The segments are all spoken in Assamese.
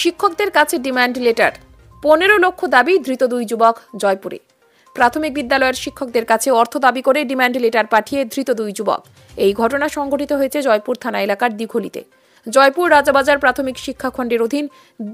শিক্ষকদের কাছে ডিমান্ড লেটার। 15 লক্ষ দাবি, ধৃত 2 যুবক জয়পুরে। প্রাথমিক বিদ্যালয়ের শিক্ষকদের কাছে অর্থ দাবি করে ডিমান্ড লেটার পাঠিয়ে ধৃত 2 যুবক। এই ঘটনা সংঘটিত হয়েছে জয়পুর থানা এলাকার দিঘলিতে। জয়পুর রাজাবাজার প্রাথমিক শিক্ষাখণ্ডের অধীন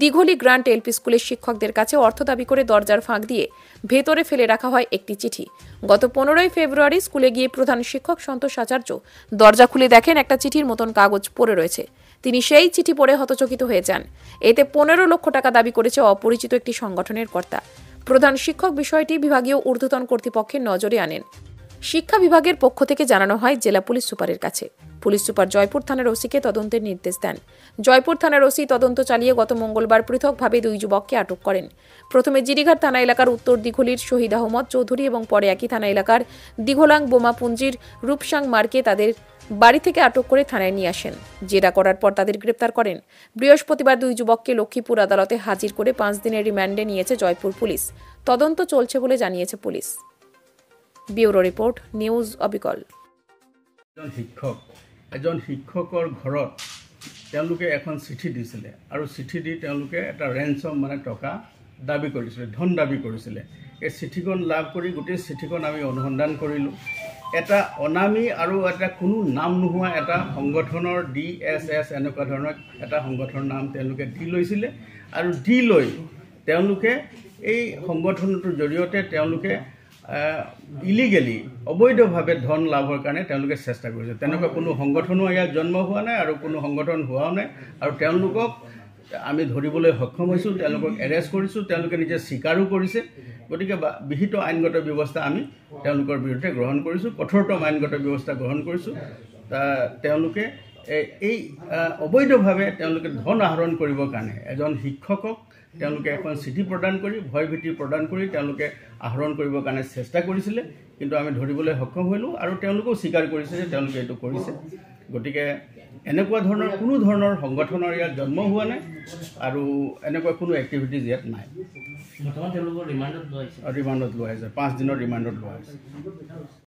দিঘলি গ্রান্ট এলপি স্কুলের শিক্ষকদের কাছে অর্থ দাবি করে দরজার ফাঁক দিয়ে ভেতরে ফেলে রাখা হয় একটি চিঠি। গত 15 ফেব্রুয়ারি স্কুলে গিয়ে প্রধান শিক্ষক সন্তোষ আচার্য দরজা খুলে দেখেন একটা চিঠির মতন কাগজ পড়ে রয়েছে। তিনি সেই চিঠি পড়ে হতচকিত হয়ে যান। এতে 15 লক্ষ টাকা দাবি করেছে অপরিচিত একটি সংগঠনের কর্তা। প্রধান শিক্ষক বিষয়টি বিভাগীয় ঊর্ধ্বতন কর্তৃপক্ষের নজরে আনেন। শিক্ষা বিভাগের পক্ষ থেকে জানানো হয় জেলা পুলিশ সুপারের কাছে। পুলিশ সুপার জয়পুর থানার ওসিকে তদন্তের নির্দেশ দেন। জয়পুর থানার ওসি তদন্ত চালিয়ে গত মঙ্গলবার পৃথকভাবে 2 যুবককে আটক করেন। প্রথমে জিরিঘাট থানা এলাকার উত্তর দিঘলির শহীদ আহমদ চৌধুরী এবং পরে একই থানা এলাকার দিঘলাং বোমাপুঞ্জির রূপসাং মার্কে তাদের বাড়ি থেকে আটক করে থানায় নিয়ে আসেন। জেরা করার পর তাদের গ্রেপ্তার করেন। বৃহস্পতিবার 2 যুবককে লক্ষ্মীপুর আদালতে হাজির করে 5 দিনের রিমান্ডে নিয়েছে জয়পুর পুলিশ। তদন্ত চলছে বলে জানিয়েছে পুলিশ। ব্যুরো রিপোর্ট, নিউজ অবিকল। এজন শিক্ষকৰ ঘৰত তেওঁলোকে এখন চিঠি দিছিলে আৰু চিঠি দি তেওঁলোকে এটা ৰেঞ্চম টকা দাবী কৰিছিলে, ধন দাবী কৰিছিলে। এই চিঠিখন লাভ কৰি গোটেই চিঠিখন আমি অনুসন্ধান কৰিলোঁ। এটা অনামী আৰু এটা কোনো নাম নোহোৱা এটা সংগঠনৰ DSS এনেকুৱা ধৰণৰ এটা সংগঠনৰ নাম তেওঁলোকে দি লৈছিলে আৰু দি লৈ তেওঁলোকে এই সংগঠনটোৰ জৰিয়তে তেওঁলোকে ইলিগেলি অবৈধভাৱে ধন লাভৰ কাৰণে তেওঁলোকে চেষ্টা কৰিছে। তেনেকুৱা কোনো সংগঠনো ইয়াত জন্ম হোৱা নাই আৰু কোনো সংগঠন হোৱাও নাই আৰু তেওঁলোকক আমি ধৰিবলৈ সক্ষম হৈছোঁ, তেওঁলোকক এৰেষ্ট কৰিছোঁ, তেওঁলোকে নিজে স্বীকাৰো কৰিছে। গতিকে বিহিত আইনগত ব্যৱস্থা আমি তেওঁলোকৰ বিৰুদ্ধে গ্ৰহণ কৰিছোঁ, কঠোৰতম আইনগত ব্যৱস্থা গ্ৰহণ কৰিছোঁ। তেওঁলোকে এই অবৈধভাৱে তেওঁলোকে ধন আহৰণ কৰিবৰ কাৰণে এজন শিক্ষকক তেওঁলোকে এখন চিঠি প্ৰদান কৰি ভয়ভীতি প্ৰদান কৰি তেওঁলোকে আহৰণ কৰিবৰ কাৰণে চেষ্টা কৰিছিলে, কিন্তু আমি ধৰিবলৈ সক্ষম হ'লোঁ আৰু তেওঁলোকেও স্বীকাৰ কৰিছে যে তেওঁলোকে এইটো কৰিছে। গতিকে এনেকুৱা ধৰণৰ কোনো ধৰণৰ সংগঠনৰ ইয়াত জন্ম হোৱা নাই আৰু এনেকুৱা কোনো এক্টিভিটিজ ইয়াত নাই। ৰিমাণ্ডত লোৱা হৈছে, 5 দিনৰ ৰিমাণ্ডত লোৱা হৈছে।